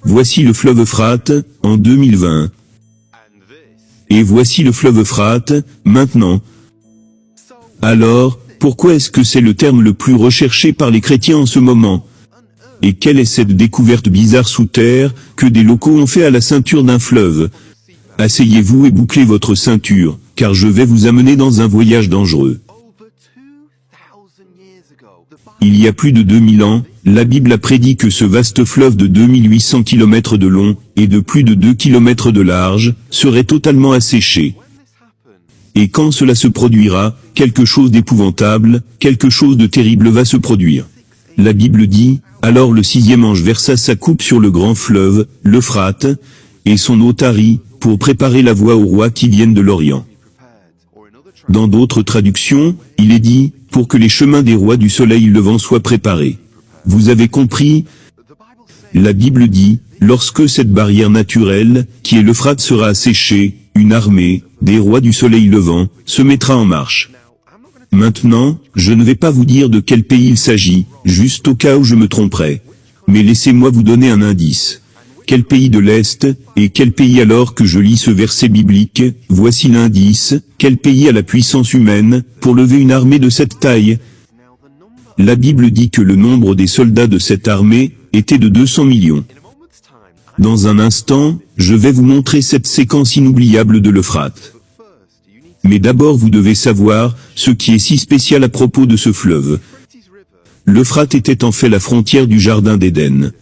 Voici le fleuve Euphrate, en 2020. Et voici le fleuve Euphrate, maintenant. Alors, pourquoi est-ce que c'est le terme le plus recherché par les chrétiens en ce moment? Et quelle est cette découverte bizarre sous terre, que des locaux ont fait à la ceinture d'un fleuve? Asseyez-vous et bouclez votre ceinture, car je vais vous amener dans un voyage dangereux. Il y a plus de 2000 ans, la Bible a prédit que ce vaste fleuve de 2800 km de long, et de plus de 2 km de large, serait totalement asséché. Et quand cela se produira, quelque chose d'épouvantable, quelque chose de terrible va se produire. La Bible dit, alors le sixième ange versa sa coupe sur le grand fleuve, l'Euphrate, et son eau tarit, pour préparer la voie aux rois qui viennent de l'Orient. Dans d'autres traductions, il est dit, pour que les chemins des rois du soleil levant soient préparés. Vous avez compris? La Bible dit, lorsque cette barrière naturelle, qui est l'Euphrate sera asséchée, une armée, des rois du soleil levant, se mettra en marche. Maintenant, je ne vais pas vous dire de quel pays il s'agit, juste au cas où je me tromperais. Mais laissez-moi vous donner un indice. Quel pays de l'Est, et quel pays alors que je lis ce verset biblique, voici l'indice, quel pays a la puissance humaine, pour lever une armée de cette taille? La Bible dit que le nombre des soldats de cette armée, était de 200 millions. Dans un instant, je vais vous montrer cette séquence inoubliable de l'Euphrate. Mais d'abord vous devez savoir, ce qui est si spécial à propos de ce fleuve. L'Euphrate était en fait la frontière du jardin d'Éden.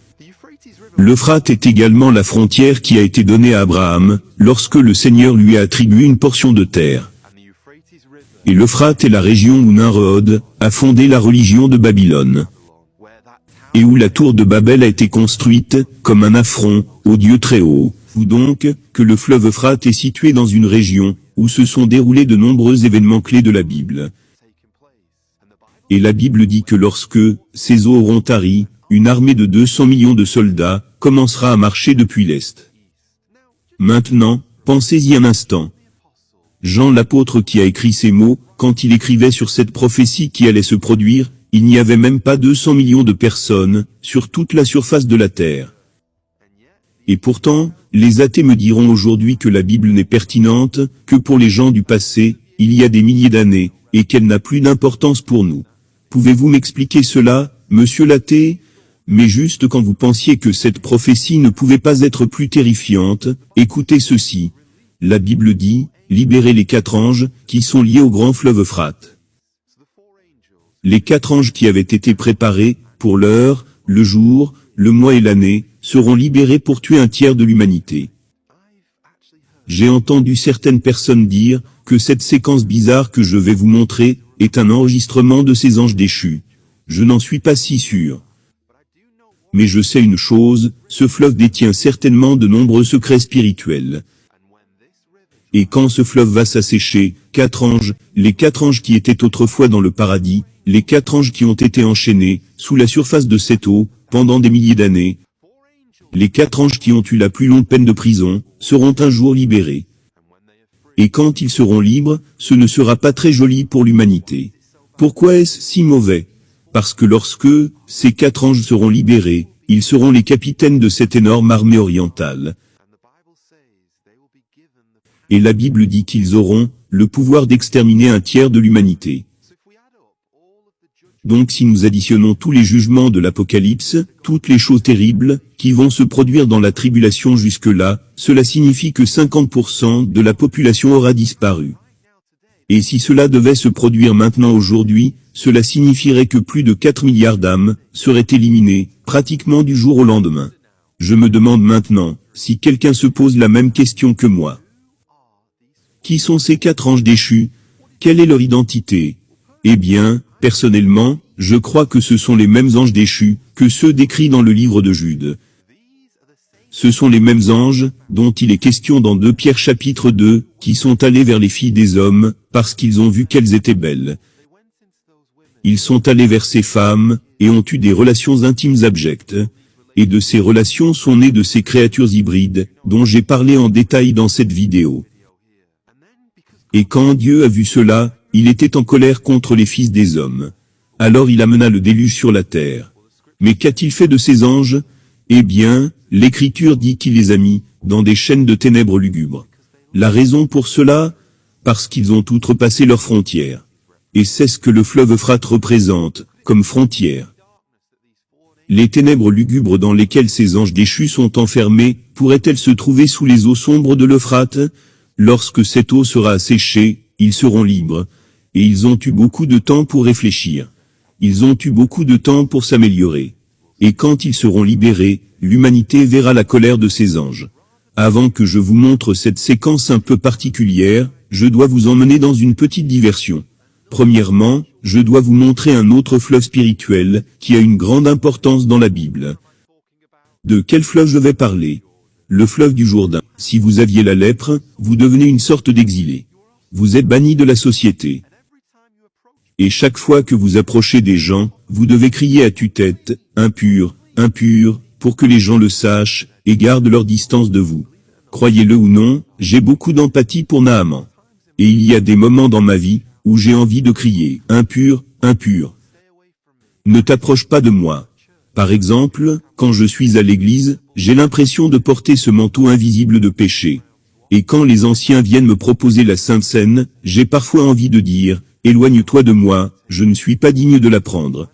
L'Euphrate est également la frontière qui a été donnée à Abraham, lorsque le Seigneur lui a attribué une portion de terre. Et l'Euphrate est la région où Nimrod a fondé la religion de Babylone. Et où la tour de Babel a été construite, comme un affront, au Dieu très haut. Ou donc, que le fleuve Euphrate est situé dans une région, où se sont déroulés de nombreux événements clés de la Bible. Et la Bible dit que lorsque ces eaux auront tari, une armée de 200 millions de soldats commencera à marcher depuis l'Est. Maintenant, pensez-y un instant. Jean l'apôtre qui a écrit ces mots, quand il écrivait sur cette prophétie qui allait se produire, il n'y avait même pas 200 millions de personnes, sur toute la surface de la terre. Et pourtant, les athées me diront aujourd'hui que la Bible n'est pertinente, que pour les gens du passé, il y a des milliers d'années, et qu'elle n'a plus d'importance pour nous. Pouvez-vous m'expliquer cela, monsieur l'athée? Mais juste quand vous pensiez que cette prophétie ne pouvait pas être plus terrifiante, écoutez ceci. La Bible dit, libérez les 4 anges, qui sont liés au grand fleuve Euphrate. Les 4 anges qui avaient été préparés, pour l'heure, le jour, le mois et l'année, seront libérés pour tuer un tiers de l'humanité. J'ai entendu certaines personnes dire, que cette séquence bizarre que je vais vous montrer, est un enregistrement de ces anges déchus. Je n'en suis pas si sûr. Mais je sais une chose, ce fleuve détient certainement de nombreux secrets spirituels. Et quand ce fleuve va s'assécher, 4 anges, les 4 anges qui étaient autrefois dans le paradis, les 4 anges qui ont été enchaînés, sous la surface de cette eau, pendant des milliers d'années, les 4 anges qui ont eu la plus longue peine de prison, seront un jour libérés. Et quand ils seront libres, ce ne sera pas très joli pour l'humanité. Pourquoi est-ce si mauvais? Parce que lorsque ces 4 anges seront libérés, ils seront les capitaines de cette énorme armée orientale. Et la Bible dit qu'ils auront le pouvoir d'exterminer un tiers de l'humanité. Donc si nous additionnons tous les jugements de l'Apocalypse, toutes les choses terribles, qui vont se produire dans la tribulation jusque-là, cela signifie que 50% de la population aura disparu. Et si cela devait se produire maintenant aujourd'hui, cela signifierait que plus de 4 milliards d'âmes seraient éliminées, pratiquement du jour au lendemain. Je me demande maintenant, si quelqu'un se pose la même question que moi. Qui sont ces 4 anges déchus? Quelle est leur identité? Eh bien, personnellement, je crois que ce sont les mêmes anges déchus, que ceux décrits dans le livre de Jude. Ce sont les mêmes anges, dont il est question dans 2 Pierre chapitre 2, qui sont allés vers les filles des hommes, parce qu'ils ont vu qu'elles étaient belles. Ils sont allés vers ces femmes, et ont eu des relations intimes abjectes. Et de ces relations sont nées de ces créatures hybrides, dont j'ai parlé en détail dans cette vidéo. Et quand Dieu a vu cela, il était en colère contre les fils des hommes. Alors il amena le déluge sur la terre. Mais qu'a-t-il fait de ces anges? Eh bien, L'Écriture dit qu'il les a mis dans des chaînes de ténèbres lugubres. La raison pour cela, parce qu'ils ont outrepassé leurs frontières. Et c'est ce que le fleuve Euphrate représente, comme frontière. Les ténèbres lugubres dans lesquelles ces anges déchus sont enfermés, pourraient-elles se trouver sous les eaux sombres de l'Euphrate? Lorsque cette eau sera asséchée, ils seront libres. Et ils ont eu beaucoup de temps pour réfléchir. Ils ont eu beaucoup de temps pour s'améliorer. Et quand ils seront libérés, l'humanité verra la colère de ces anges. Avant que je vous montre cette séquence un peu particulière, je dois vous emmener dans une petite diversion. Premièrement, je dois vous montrer un autre fleuve spirituel, qui a une grande importance dans la Bible. De quel fleuve je vais parler? Le fleuve du Jourdain. Si vous aviez la lèpre, vous devenez une sorte d'exilé. Vous êtes banni de la société. Et chaque fois que vous approchez des gens, vous devez crier à tue-tête, impur, impur, pour que les gens le sachent, et gardent leur distance de vous. Croyez-le ou non, j'ai beaucoup d'empathie pour Naaman. Et il y a des moments dans ma vie, où j'ai envie de crier, impur, impur. Ne t'approche pas de moi. Par exemple, quand je suis à l'église, j'ai l'impression de porter ce manteau invisible de péché. Et quand les anciens viennent me proposer la Sainte Seine, j'ai parfois envie de dire, éloigne-toi de moi, je ne suis pas digne de la prendre.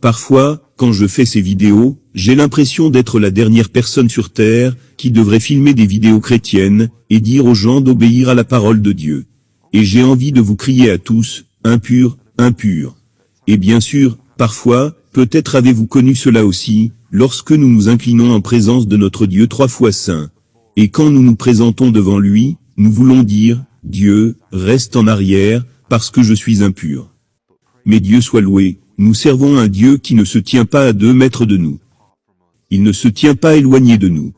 Parfois, quand je fais ces vidéos, j'ai l'impression d'être la dernière personne sur Terre, qui devrait filmer des vidéos chrétiennes, et dire aux gens d'obéir à la parole de Dieu. Et j'ai envie de vous crier à tous, impur, impur. Et bien sûr, parfois, peut-être avez-vous connu cela aussi, lorsque nous nous inclinons en présence de notre Dieu 3 fois saint. Et quand nous nous présentons devant lui, nous voulons dire, Dieu, reste en arrière, parce que je suis impur. Mais Dieu soit loué, nous servons un Dieu qui ne se tient pas à 2 mètres de nous. Il ne se tient pas éloigné de nous.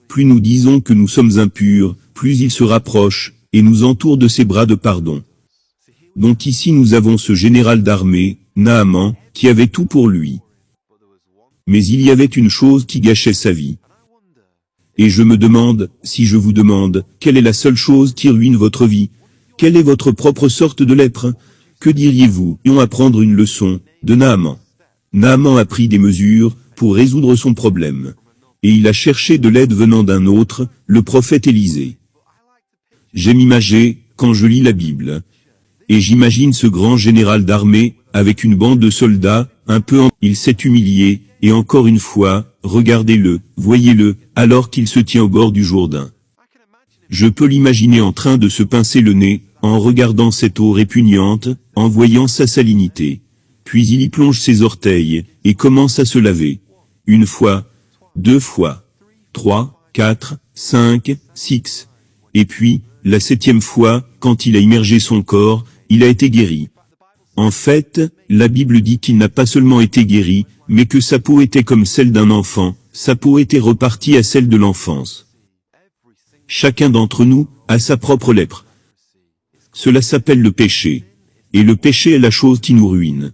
Plus nous disons que nous sommes impurs, plus il se rapproche, et nous entoure de ses bras de pardon. Donc ici nous avons ce général d'armée, Naaman, qui avait tout pour lui. Mais il y avait une chose qui gâchait sa vie. Et je me demande, si je vous demande, quelle est la seule chose qui ruine votre vie? Quelle est votre propre sorte de lèpre? Que diriez-vous? Et on apprendre une leçon, de Naaman. Naaman a pris des mesures, pour résoudre son problème. Et il a cherché de l'aide venant d'un autre, le prophète Élisée. J'aime imager, quand je lis la Bible. Et j'imagine ce grand général d'armée, avec une bande de soldats, il s'est humilié, et encore une fois, regardez-le, voyez-le, alors qu'il se tient au bord du Jourdain. Je peux l'imaginer en train de se pincer le nez, en regardant cette eau répugnante, en voyant sa salinité. Puis il y plonge ses orteils, et commence à se laver. 1 fois, 2 fois, 3, 4, 5, 6. Et puis, la 7e fois, quand il a immergé son corps, il a été guéri. En fait, la Bible dit qu'il n'a pas seulement été guéri, mais que sa peau était comme celle d'un enfant, sa peau était repartie à celle de l'enfance. Chacun d'entre nous a sa propre lèpre. Cela s'appelle le péché. Et le péché est la chose qui nous ruine.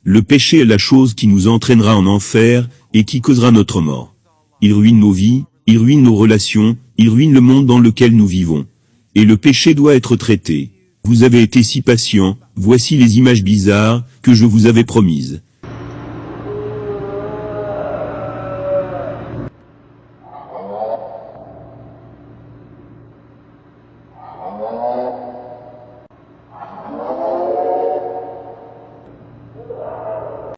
Le péché est la chose qui nous entraînera en enfer, et qui causera notre mort. Il ruine nos vies, il ruine nos relations, il ruine le monde dans lequel nous vivons. Et le péché doit être traité. Vous avez été si patient, voici les images bizarres, que je vous avais promises.